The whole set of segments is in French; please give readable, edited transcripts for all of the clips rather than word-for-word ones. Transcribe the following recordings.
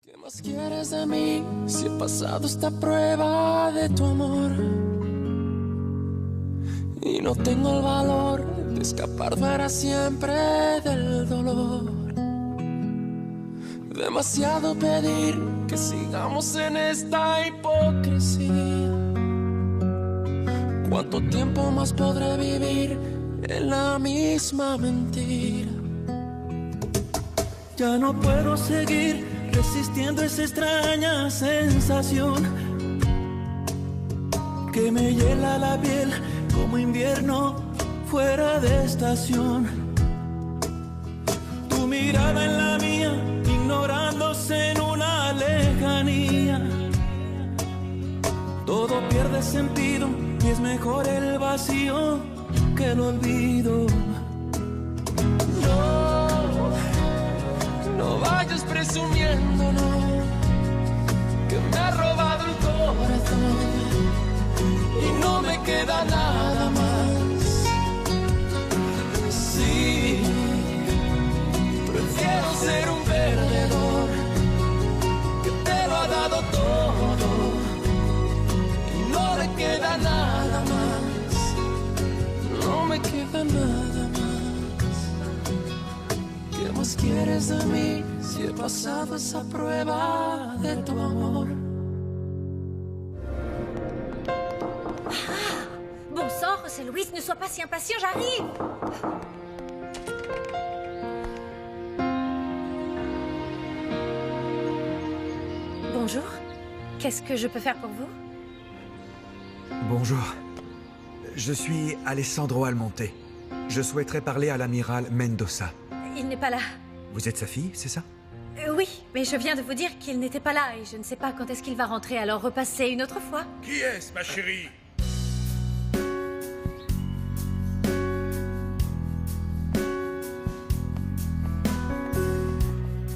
¿Qué más quieres de mí si he pasado esta prueba de tu amor? Y no tengo el valor de escapar para siempre del dolor. Demasiado pedir que sigamos en esta hipocresía. ¿Cuánto tiempo más podré vivir en la misma mentira? Ya no puedo seguir resistiendo esa extraña sensación que me hiela la piel como invierno fuera de estación. Tu mirada en la mía, ignorándose en una lejanía. Todo pierde sentido y es mejor el vacío que el olvido. No vayas presumiendo, no, que me ha robado el corazón y no me queda nada más. Sí, prefiero ser un perdedor que te lo ha dado todo y no le queda nada más. No me queda nada más. ¿Qué más quieres de mí si he pasado esa prueba de tu amor? Bon sang, José Luis, ne sois pas si impatient, j'arrive. Bonjour. Qu'est-ce que je peux faire pour vous? Bonjour. Je suis Alessandro Almonte. Je souhaiterais parler à l'amiral Mendoza. Il n'est pas là. Vous êtes sa fille, c'est ça? Oui, mais je viens de vous dire qu'il n'était pas là et je ne sais pas quand est-ce qu'il va rentrer, alors repassez une autre fois. Qui est-ce, ma chérie?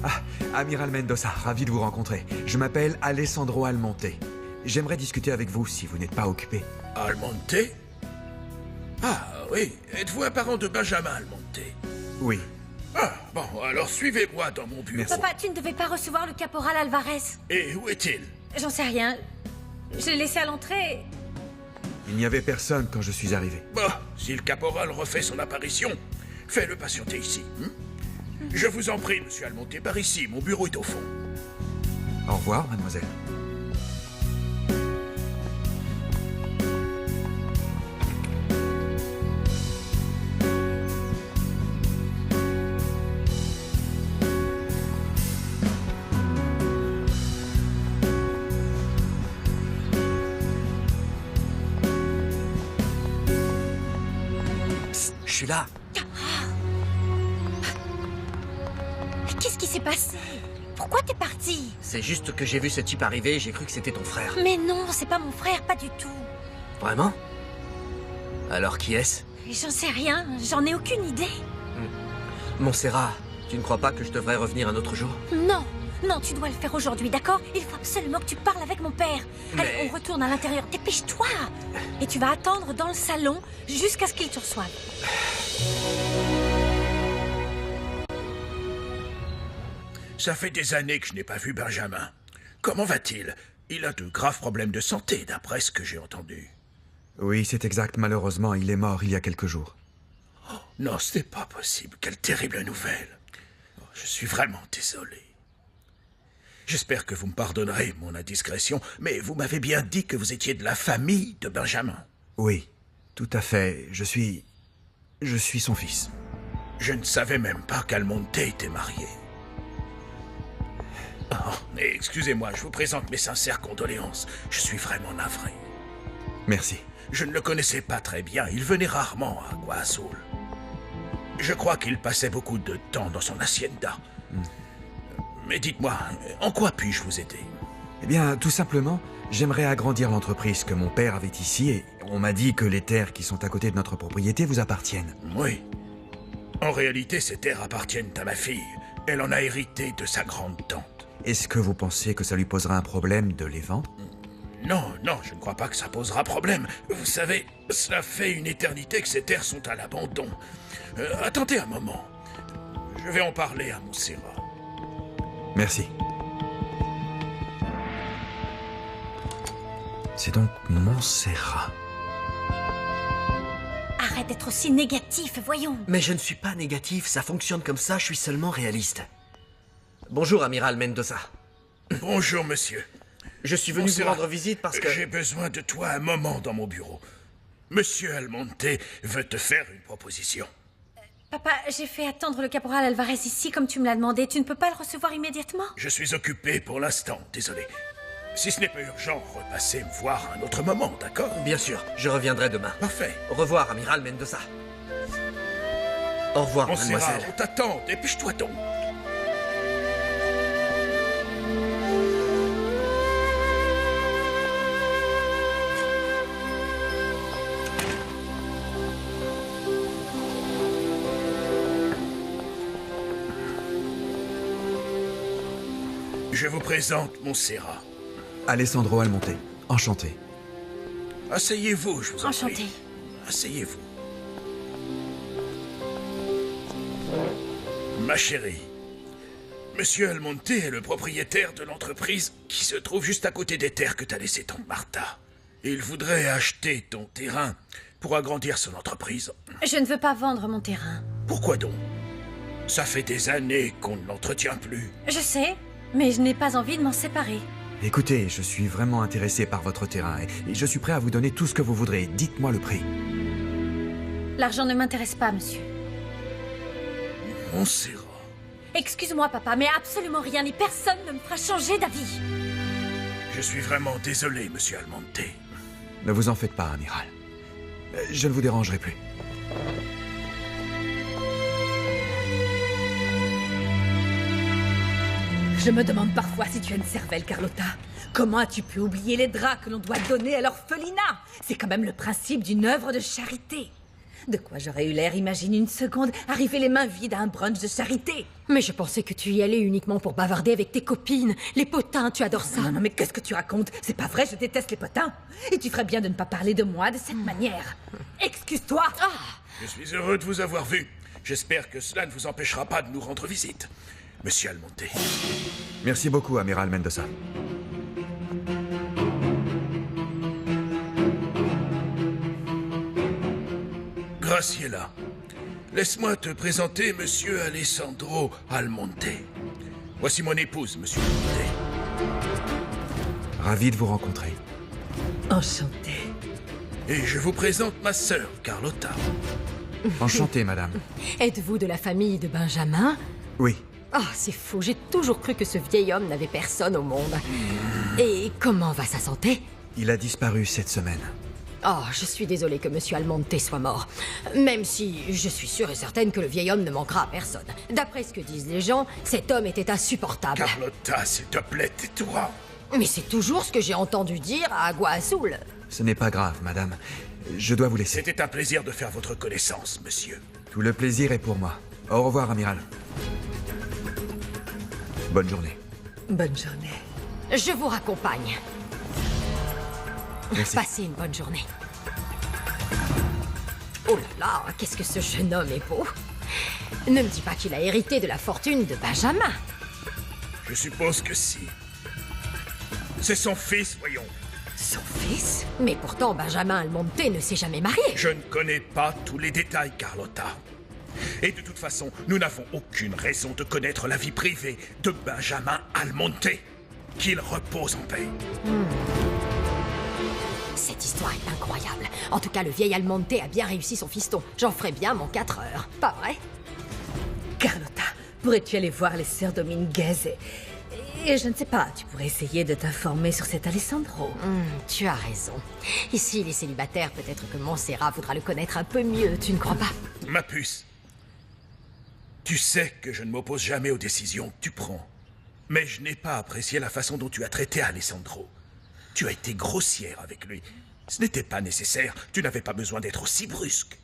Ah, amiral Mendoza, ravi de vous rencontrer. Je m'appelle Alessandro Almonte. J'aimerais discuter avec vous si vous n'êtes pas occupé. Almonte? Ah, oui. Êtes-vous un parent de Benjamin Almonte? Oui. Ah, bon, alors suivez-moi dans mon bureau. Papa, tu ne devais pas recevoir le caporal Alvarez. Et où est-il? J'en sais rien. Je l'ai laissé à l'entrée. Il n'y avait personne quand je suis arrivé. Bon, si le caporal refait son apparition, fais-le patienter ici. Je vous en prie, monsieur Almonte, par ici. Mon bureau est au fond. Au revoir, mademoiselle. Je suis là. Qu'est-ce qui s'est passé? Pourquoi t'es parti? C'est juste que j'ai vu ce type arriver et j'ai cru que c'était ton frère. Mais non, c'est pas mon frère, pas du tout. Vraiment? Alors qui est-ce? J'en sais rien, j'en ai aucune idée. Montserrat, tu ne crois pas que je devrais revenir un autre jour? Non, non, tu dois le faire aujourd'hui, d'accord? Il faut absolument que tu parles avec mon père. Allez, on retourne à l'intérieur, dépêche-toi. Et tu vas attendre dans le salon jusqu'à ce qu'il te reçoive. Ça fait des années que je n'ai pas vu Benjamin. Comment va-t-il? Il a de graves problèmes de santé, d'après ce que j'ai entendu. Oui, c'est exact. Malheureusement, il est mort il y a quelques jours. Oh, non, ce n'est pas possible. Quelle terrible nouvelle. Oh, je suis vraiment désolé. J'espère que vous me pardonnerez mon indiscrétion, mais vous m'avez bien dit que vous étiez de la famille de Benjamin. Oui, tout à fait. Je suis son fils. Je ne savais même pas qu'Almonte était marié. Oh, excusez-moi, je vous présente mes sincères condoléances. Je suis vraiment navré. Merci. Je ne le connaissais pas très bien. Il venait rarement à Guasul. Je crois qu'il passait beaucoup de temps dans son hacienda. Mais dites-moi, en quoi puis-je vous aider? Eh bien, tout simplement, j'aimerais agrandir l'entreprise que mon père avait ici et on m'a dit que les terres qui sont à côté de notre propriété vous appartiennent. Oui. En réalité, ces terres appartiennent à ma fille. Elle en a hérité de sa grande-tante. Est-ce que vous pensez que ça lui posera un problème de les vendre? Non, non, je ne crois pas que ça posera problème. Vous savez, cela fait une éternité que ces terres sont à l'abandon. Attendez un moment. Je vais en parler à Montserrat. Merci. C'est donc Montserrat. Arrête d'être aussi négatif, voyons. Mais je ne suis pas négatif, ça fonctionne comme ça, je suis seulement réaliste. Bonjour, amiral Mendoza. Bonjour, monsieur. Je suis venu vous Montserrat, rendre visite parce que... J'ai besoin de toi un moment dans mon bureau. Monsieur Almonte veut te faire une proposition. Papa, j'ai fait attendre le caporal Alvarez ici comme tu me l'as demandé. Tu ne peux pas le recevoir immédiatement? Je suis occupé pour l'instant, désolé. Si ce n'est pas urgent, repassez me voir un autre moment, d'accord? Bien sûr, je reviendrai demain. Parfait. Au revoir, amiral Mendoza. Au revoir, Montserrat, mademoiselle. on t'attend, dépêche-toi donc. Je vous présente Montserrat. Alessandro Almonte. Enchanté. Asseyez-vous, je vous en Enchantée. prie. Asseyez-vous. Ma chérie, Monsieur Almonte est le propriétaire de l'entreprise qui se trouve juste à côté des terres que t'as laissées tante Martha. Il voudrait acheter ton terrain pour agrandir son entreprise. Je ne veux pas vendre mon terrain. Pourquoi donc? Ça fait des années qu'on ne l'entretient plus. Je sais, mais je n'ai pas envie de m'en séparer. Écoutez, je suis vraiment intéressé par votre terrain et je suis prêt à vous donner tout ce que vous voudrez. Dites-moi le prix. L'argent ne m'intéresse pas, monsieur. Montserrat. Excuse-moi, papa, mais absolument rien ni personne ne me fera changer d'avis. Je suis vraiment désolé, Monsieur Almonte. Ne vous en faites pas, amiral. Je ne vous dérangerai plus. Je me demande parfois si tu as une cervelle, Carlotta. Comment as-tu pu oublier les draps que l'on doit donner à l'orphelinat? C'est quand même le principe d'une œuvre de charité. De quoi j'aurais eu l'air, imagine une seconde, arriver les mains vides à un brunch de charité. Mais je pensais que tu y allais uniquement pour bavarder avec tes copines. Les potins, tu adores ça. Non, non, mais qu'est-ce que tu racontes? C'est pas vrai, je déteste les potins. Et tu ferais bien de ne pas parler de moi de cette manière. Excuse-toi. Je suis heureux de vous avoir vu. J'espère que cela ne vous empêchera pas de nous rendre visite. Monsieur Almonte. Merci beaucoup, amiral Mendoza. Graciela, laisse-moi te présenter Monsieur Alessandro Almonte. Voici mon épouse, Monsieur Almonte. Ravi de vous rencontrer. Enchantée. Et je vous présente ma sœur, Carlotta. Enchanté, madame. Êtes-vous de la famille de Benjamin? Oui. Ah, c'est fou, j'ai toujours cru que ce vieil homme n'avait personne au monde. Et comment va sa santé? Il a disparu cette semaine. Oh, je suis désolée que Monsieur Almonte soit mort. Même si je suis sûre et certaine que le vieil homme ne manquera à personne. D'après ce que disent les gens, cet homme était insupportable. Carlotta, s'il te plaît, tais-toi. Mais c'est toujours ce que j'ai entendu dire à Agua Azul. Ce n'est pas grave, madame. Je dois vous laisser. C'était un plaisir de faire votre connaissance, monsieur. Tout le plaisir est pour moi. Au revoir, amiral. Bonne journée. Bonne journée. Je vous raccompagne. Merci. Passez une bonne journée. Oh là là, qu'est-ce que ce jeune homme est beau. Ne me dis pas qu'il a hérité de la fortune de Benjamin. Je suppose que si. C'est son fils, voyons. Son fils? Mais pourtant, Benjamin Almonte ne s'est jamais marié. Je ne connais pas tous les détails, Carlotta. Et de toute façon, nous n'avons aucune raison de connaître la vie privée de Benjamin Almonte. Qu'il repose en paix. Cette histoire est incroyable. En tout cas, le vieil Almonte a bien réussi son fiston. J'en ferai bien mon 4 heures. Pas vrai? Carlotta, pourrais-tu aller voir les sœurs Dominguez et je ne sais pas, tu pourrais essayer de t'informer sur cet Alessandro. Tu as raison. Ici, les célibataires, peut-être que Montserrat voudra le connaître un peu mieux, tu ne crois pas? Ma puce, tu sais que je ne m'oppose jamais aux décisions que tu prends. Mais je n'ai pas apprécié la façon dont tu as traité Alessandro. Tu as été grossière avec lui. Ce n'était pas nécessaire. Tu n'avais pas besoin d'être aussi brusque.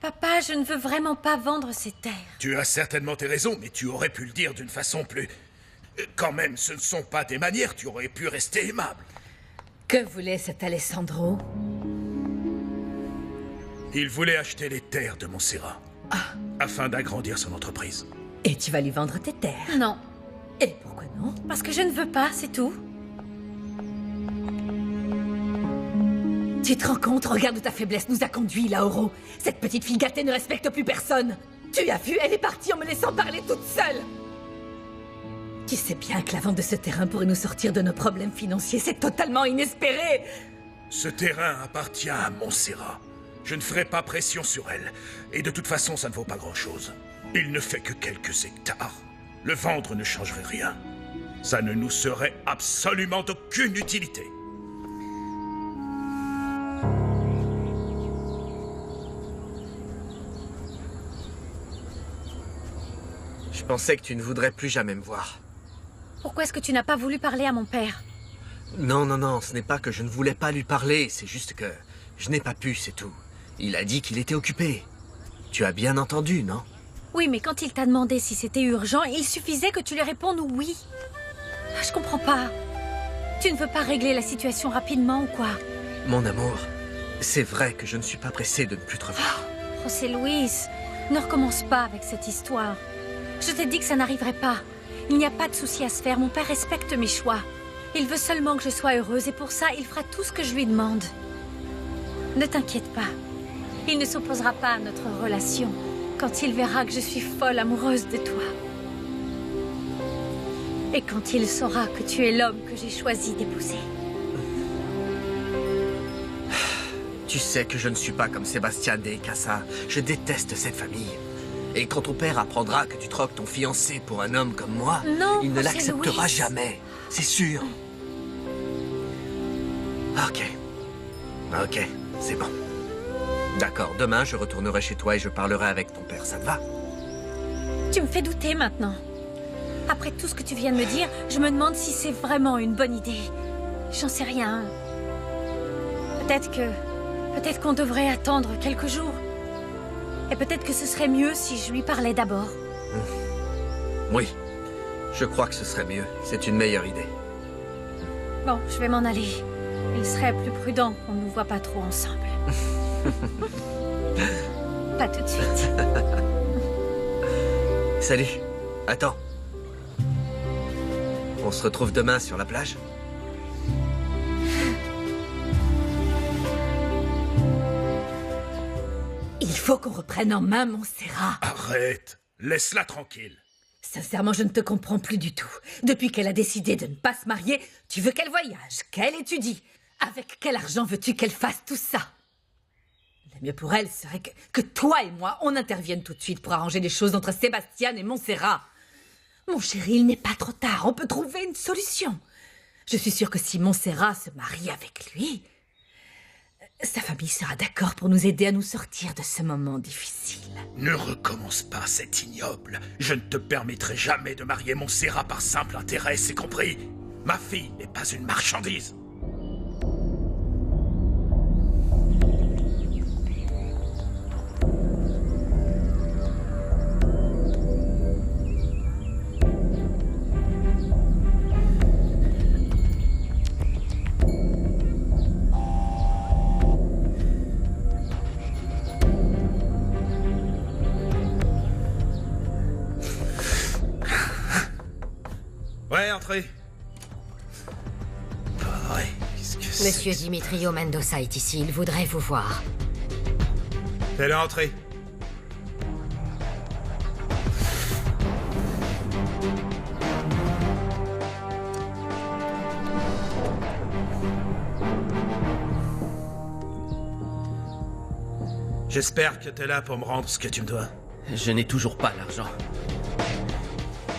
Papa, je ne veux vraiment pas vendre ces terres. Tu as certainement tes raisons, mais tu aurais pu le dire d'une façon plus... Quand même, ce ne sont pas des manières. Tu aurais pu rester aimable. Que voulait cet Alessandro? Il voulait acheter les terres de Montserrat afin d'agrandir son entreprise. Et tu vas lui vendre tes terres. Non, Et pourquoi non? parce que je ne veux pas, c'est tout. Tu te rends compte? Regarde où ta faiblesse nous a conduits, Lauro. Cette petite fille gâtée ne respecte plus personne. Tu as vu, elle est partie en me laissant parler toute seule. Tu sais bien que la vente de ce terrain pourrait nous sortir de nos problèmes financiers. C'est totalement inespéré. Ce terrain appartient à Montserrat. Je ne ferai pas pression sur elle. Et de toute façon, ça ne vaut pas grand-chose. Il ne fait que quelques hectares. Le vendre ne changerait rien. Ça ne nous serait absolument d'aucune utilité. Je pensais que tu ne voudrais plus jamais me voir. Pourquoi est-ce que tu n'as pas voulu parler à mon père? Non, non, non, ce n'est pas que je ne voulais pas lui parler, c'est juste que je n'ai pas pu, c'est tout. Il a dit qu'il était occupé. Tu as bien entendu, non? Oui, mais quand il t'a demandé si c'était urgent, il suffisait que tu lui répondes oui. Je comprends pas. Tu ne veux pas régler la situation rapidement ou quoi? Mon amour, c'est vrai que je ne suis pas pressé de ne plus te revoir. José Luis, ne recommence pas avec cette histoire. Je t'ai dit que ça n'arriverait pas. Il n'y a pas de souci à se faire. Mon père respecte mes choix. Il veut seulement que je sois heureuse et pour ça, il fera tout ce que je lui demande. Ne t'inquiète pas. Il ne s'opposera pas à notre relation quand il verra que je suis folle amoureuse de toi. Et quand il saura que tu es l'homme que j'ai choisi d'épouser. Tu sais que je ne suis pas comme Sébastien de Casa. Je déteste cette famille. Et quand ton père apprendra que tu troques ton fiancé pour un homme comme moi, Non, il ne José l'acceptera Luis. jamais. C'est sûr. Ok. Ok, c'est bon. D'accord, demain je retournerai chez toi et je parlerai avec ton père, ça te va? Tu me fais douter maintenant. Après tout ce que tu viens de me dire, je me demande si c'est vraiment une bonne idée. J'en sais rien. Peut-être qu'on devrait attendre quelques jours. Et peut-être que ce serait mieux si je lui parlais d'abord. Oui, je crois que ce serait mieux. C'est une meilleure idée. Bon, je vais m'en aller. Il serait plus prudent qu'on ne nous voit pas trop ensemble. Pas tout de suite. Salut. Attends. On se retrouve demain sur la plage? Il faut qu'on reprenne en main Montserrat. Arrête. Laisse-la tranquille. Sincèrement, je ne te comprends plus du tout. Depuis qu'elle a décidé de ne pas se marier, tu veux qu'elle voyage, qu'elle étudie. Avec quel argent veux-tu qu'elle fasse tout ça? Le mieux pour elle serait que toi et moi, on intervienne tout de suite pour arranger les choses entre Sébastien et Montserrat. Mon chéri, il n'est pas trop tard, on peut trouver une solution. Je suis sûre que si Montserrat se marie avec lui, sa famille sera d'accord pour nous aider à nous sortir de ce moment difficile. Ne recommence pas, c'est ignoble. Je ne te permettrai jamais de marier Montserrat par simple intérêt, c'est compris? Ma fille n'est pas une marchandise. Ouais, entrez. Oh, ouais, qu'est-ce que c'est? Monsieur Dimitrio Mendoza est ici, il voudrait vous voir. Fais-le entrer. J'espère que t'es là pour me rendre ce que tu me dois. Je n'ai toujours pas l'argent.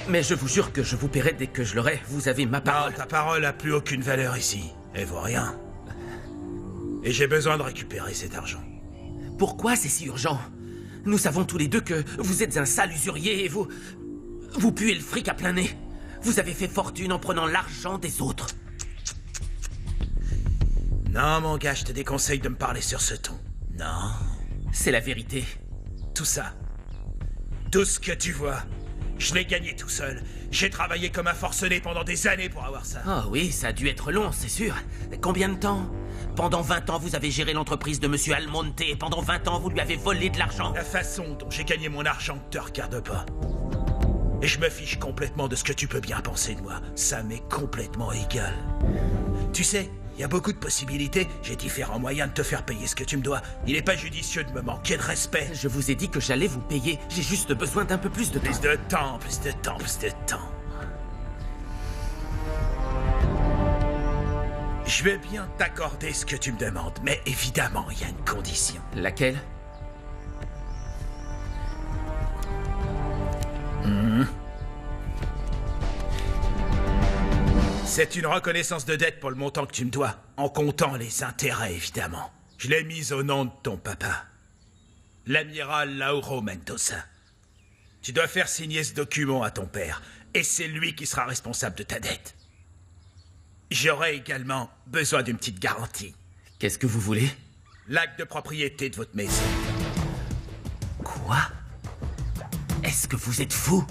Mais je vous jure que je vous paierai dès que je l'aurai. Vous avez ma parole. Non, ta parole a plus aucune valeur ici. Elle vaut rien. Et j'ai besoin de récupérer cet argent. Pourquoi c'est si urgent? Nous savons tous les deux que vous êtes un sale usurier et vous puez le fric à plein nez. Vous avez fait fortune en prenant l'argent des autres. Non, mon gars, je te déconseille de me parler sur ce ton. Non. C'est la vérité. Tout ça. Tout ce que tu vois. Je l'ai gagné tout seul. J'ai travaillé comme un forcené pendant des années pour avoir ça. Oh oui, ça a dû être long, c'est sûr. Combien de temps? Pendant 20 ans, vous avez géré l'entreprise de Monsieur Almonte et pendant 20 ans, vous lui avez volé de l'argent. La façon dont j'ai gagné mon argent ne te regarde pas. Et je me fiche complètement de ce que tu peux bien penser de moi. Ça m'est complètement égal. Tu sais, il y a beaucoup de possibilités. J'ai différents moyens de te faire payer ce que tu me dois. Il n'est pas judicieux de me manquer de respect. Je vous ai dit que j'allais vous payer. J'ai juste besoin d'un peu plus de temps. Plus de temps, plus de temps, plus de temps. Je vais bien t'accorder ce que tu me demandes, mais évidemment, il y a une condition. Laquelle? C'est une reconnaissance de dette pour le montant que tu me dois, en comptant les intérêts, évidemment. Je l'ai mise au nom de ton papa, l'amiral Lauro Mendoza. Tu dois faire signer ce document à ton père, et c'est lui qui sera responsable de ta dette. J'aurai également besoin d'une petite garantie. Qu'est-ce que vous voulez? L'acte de propriété de votre maison. Quoi? Est-ce que vous êtes fou?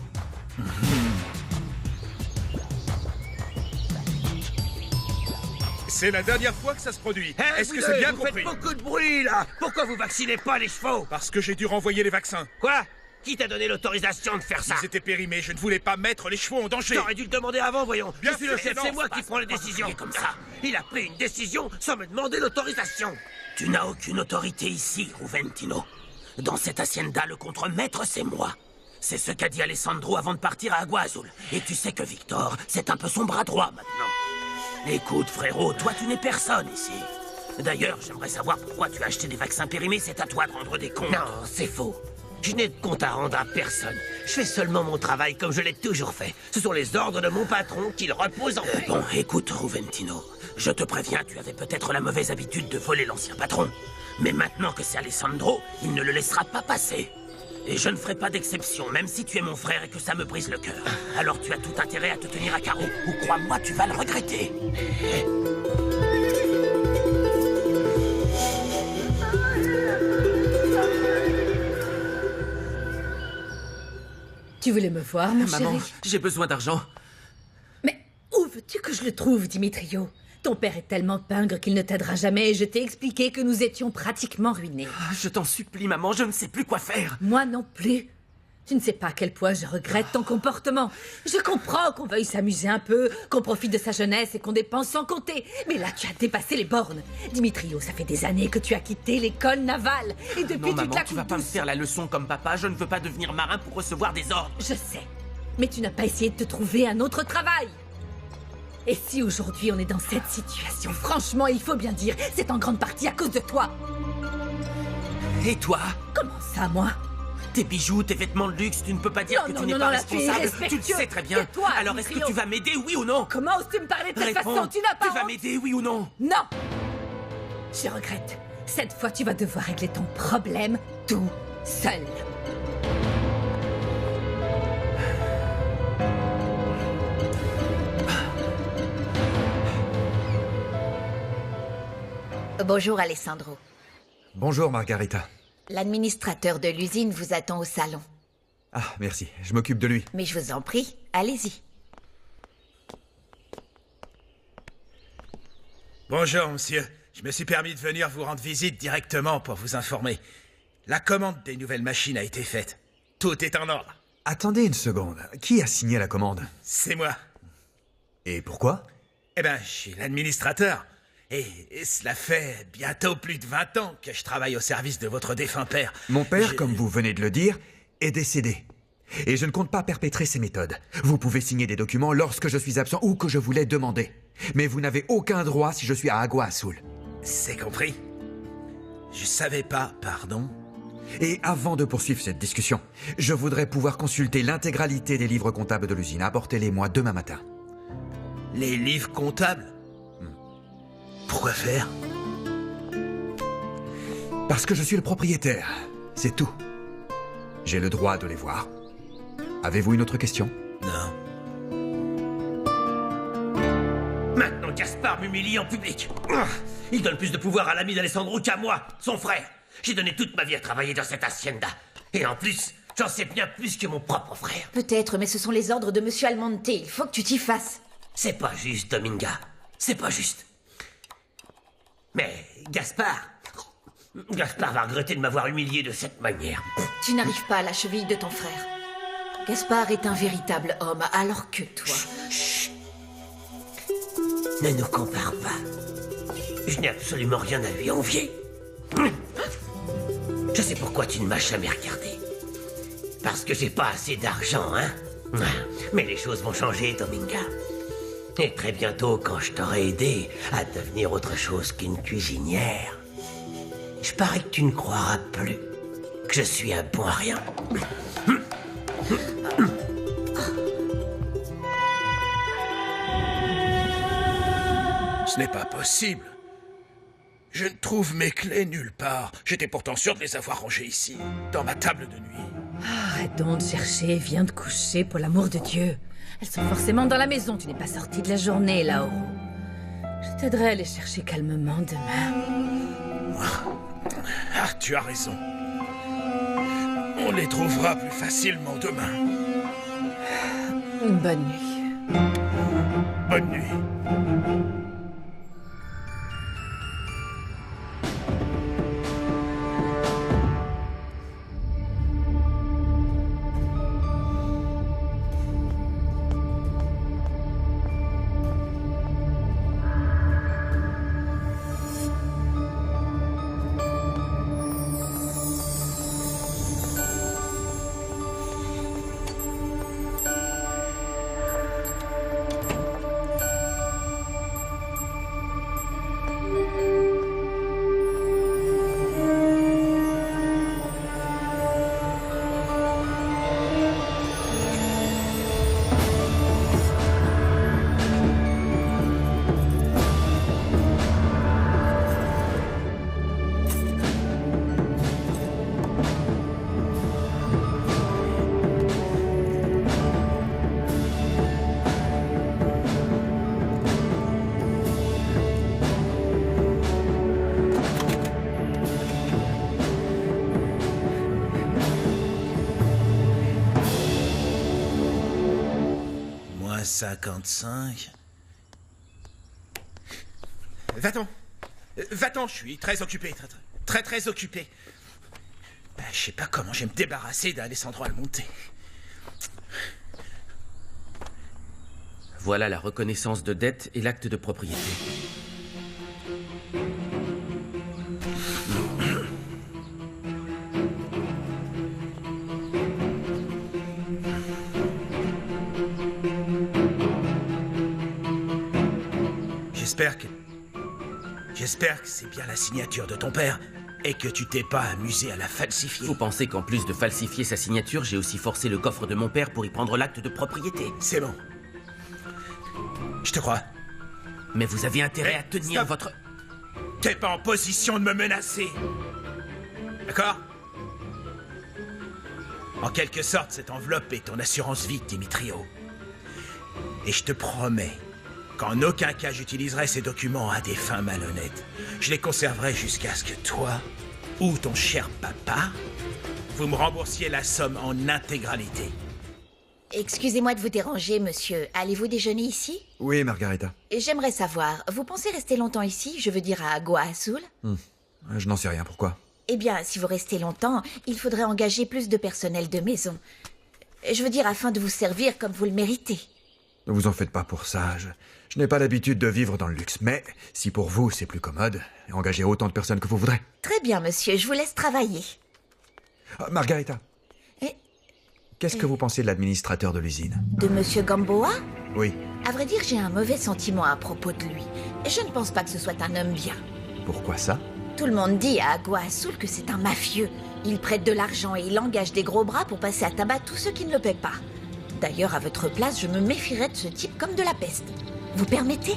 C'est la dernière fois que ça se produit. Est-ce que c'est bien compris? Vous faites beaucoup de bruit, là. Pourquoi vous vaccinez pas les chevaux? Parce que j'ai dû renvoyer les vaccins. Quoi? Qui t'a donné l'autorisation de faire ça? Ils étaient périmés, je ne voulais pas mettre les chevaux en danger. J'aurais dû le demander avant, voyons. Bien Je suis le sûr, chef, non, c'est moi c'est qui pas- prends les décisions. Comme ça. Il a pris une décision sans me demander l'autorisation. Tu n'as aucune autorité ici, Ruventino. Dans cette hacienda, le contre-maître, c'est moi. C'est ce qu'a dit Alessandro avant de partir à Agua Azul. Et tu sais que Victor, c'est un peu son bras droit maintenant. Écoute, frérot, toi, tu n'es personne ici. D'ailleurs, j'aimerais savoir pourquoi tu as acheté des vaccins périmés, c'est à toi de rendre des comptes. Non, c'est faux. Je n'ai de compte à rendre à personne. Je fais seulement mon travail comme je l'ai toujours fait. Ce sont les ordres de mon patron qu'il repose en paix. Bon, écoute, Ruventino, je te préviens, tu avais peut-être la mauvaise habitude de voler l'ancien patron. Mais maintenant que c'est Alessandro, il ne le laissera pas passer. Et je ne ferai pas d'exception, même si tu es mon frère et que ça me brise le cœur. Alors tu as tout intérêt à te tenir à carreau, ou crois-moi, tu vas le regretter. Tu voulais me voir, mon Maman, chéri? j'ai besoin d'argent. Mais où veux-tu que je le trouve, Dimitrio? Ton père est tellement pingre qu'il ne t'aidera jamais et je t'ai expliqué que nous étions pratiquement ruinés. Je t'en supplie, maman, je ne sais plus quoi faire. Moi non plus. Tu ne sais pas à quel point je regrette ton comportement. Je comprends qu'on veuille s'amuser un peu, qu'on profite de sa jeunesse et qu'on dépense sans compter. Mais là, tu as dépassé les bornes. Dimitrio, ça fait des années que tu as quitté l'école navale. Et depuis, Non, tu te maman, la tu vas coupes pas me douce. faire la leçon comme papa. Je ne veux pas devenir marin pour recevoir des ordres. Je sais. Mais tu n'as pas essayé de te trouver un autre travail. Et si aujourd'hui on est dans cette situation, franchement, il faut bien dire, c'est en grande partie à cause de toi. Et toi? Comment ça, moi? Tes bijoux, tes vêtements de luxe, tu ne peux pas dire Non, que non, tu n'es non, pas non, là, tu es responsable. Tu le irrespectueux. sais très bien. Et toi, Alors est-ce que Dimitrio? tu vas m'aider, oui ou non? Comment oses-tu me parler de cette Réponds. façon? Tu n'as pas Tu vas honte? m'aider, oui ou non? Non. Je regrette. Cette fois, tu vas devoir régler ton problème tout seul. Bonjour Alessandro. Bonjour, Margarita. L'administrateur de l'usine vous attend au salon. Ah, merci, je m'occupe de lui. Mais je vous en prie, allez-y. Bonjour, monsieur. Je me suis permis de venir vous rendre visite directement pour vous informer. La commande des nouvelles machines a été faite. Tout est en ordre. Attendez une seconde, qui a signé la commande? C'est moi. Et pourquoi? Eh ben, je suis l'administrateur. Et cela fait bientôt plus de 20 ans que je travaille au service de votre défunt père. Mon père, Je- comme vous venez de le dire, est décédé. Et je ne compte pas perpétrer ces méthodes. Vous pouvez signer des documents lorsque je suis absent ou que je vous l'ai demandé. Mais vous n'avez aucun droit si je suis à Agua Azul. C'est compris. Je savais pas, pardon. Et avant de poursuivre cette discussion, je voudrais pouvoir consulter l'intégralité des livres comptables de l'usine. Apportez-les-moi demain matin. Les livres comptables. Pourquoi faire? Parce que je suis le propriétaire. C'est tout. J'ai le droit de les voir. Avez-vous une autre question? Non. Maintenant, Gaspard m'humilie en public. Il donne plus de pouvoir à l'ami d'Alessandro qu'à moi, son frère. J'ai donné toute ma vie à travailler dans cette hacienda. Et en plus, j'en sais bien plus que mon propre frère. Peut-être, mais ce sont les ordres de Monsieur Almonte. Il faut que tu t'y fasses. C'est pas juste, Dominga. C'est pas juste. Mais Gaspard va regretter de m'avoir humilié de cette manière. Tu n'arrives pas à la cheville de ton frère. Gaspard est un véritable homme, alors que toi... Ne nous compare pas. Je n'ai absolument rien à lui envier. Je sais pourquoi tu ne m'as jamais regardé. Parce que j'ai pas assez d'argent, hein. Mais les choses vont changer, Dominga. Et très bientôt, quand je t'aurai aidé à devenir autre chose qu'une cuisinière, je parie que tu ne croiras plus que je suis un bon à rien. Ce n'est pas possible. Je ne trouve mes clés nulle part. J'étais pourtant sûr de les avoir rangées ici, dans ma table de nuit. Arrête donc de chercher, viens te coucher, pour l'amour de Dieu. Elles sont forcément dans la maison, tu n'es pas sorti de la journée, Lauro. Je t'aiderai à les chercher calmement demain. Ah, tu as raison. On les trouvera plus facilement demain. Bonne nuit. Bonne nuit. Moins 55. Va-t'en. Va-t'en, je suis très occupé. Très occupé. Je sais pas comment je vais me débarrasser d'Alessandro Almonte. Voilà la reconnaissance de dette et l'acte de propriété. J'espère que c'est bien la signature de ton père et que tu t'es pas amusé à la falsifier. Vous pensez qu'en plus de falsifier sa signature, j'ai aussi forcé le coffre de mon père pour y prendre l'acte de propriété? C'est bon. Je te crois. Mais vous avez intérêt à tenir stop. votre... T'es pas en position de me menacer. D'accord? En quelque sorte, cette enveloppe est ton assurance vie, Dimitrio. Et je te promets qu'en aucun cas j'utiliserai ces documents à des fins malhonnêtes. Je les conserverai jusqu'à ce que toi, ou ton cher papa, vous me remboursiez la somme en intégralité. Excusez-moi de vous déranger, monsieur. Allez-vous déjeuner ici? Oui, Margarita. Et j'aimerais savoir, vous pensez rester longtemps ici, je veux dire à Agua Azul? Je n'en sais rien, pourquoi? Eh bien, si vous restez longtemps, il faudrait engager plus de personnel de maison. Je veux dire, afin de vous servir comme vous le méritez. Ne vous en faites pas pour ça. Je n'ai pas l'habitude de vivre dans le luxe. Mais si pour vous, c'est plus commode, engagez autant de personnes que vous voudrez. Très bien, monsieur. Je vous laisse travailler. Margarita. Qu'est-ce que vous pensez de l'administrateur de l'usine? De monsieur Gamboa? Oui. À vrai dire, j'ai un mauvais sentiment à propos de lui. Je ne pense pas que ce soit un homme bien. Pourquoi ça? Tout le monde dit à Agua Azul que c'est un mafieux. Il prête de l'argent et il engage des gros bras pour passer à tabac tous ceux qui ne le paient pas. D'ailleurs, à votre place, je me méfierais de ce type comme de la peste. Vous permettez?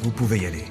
Vous pouvez y aller.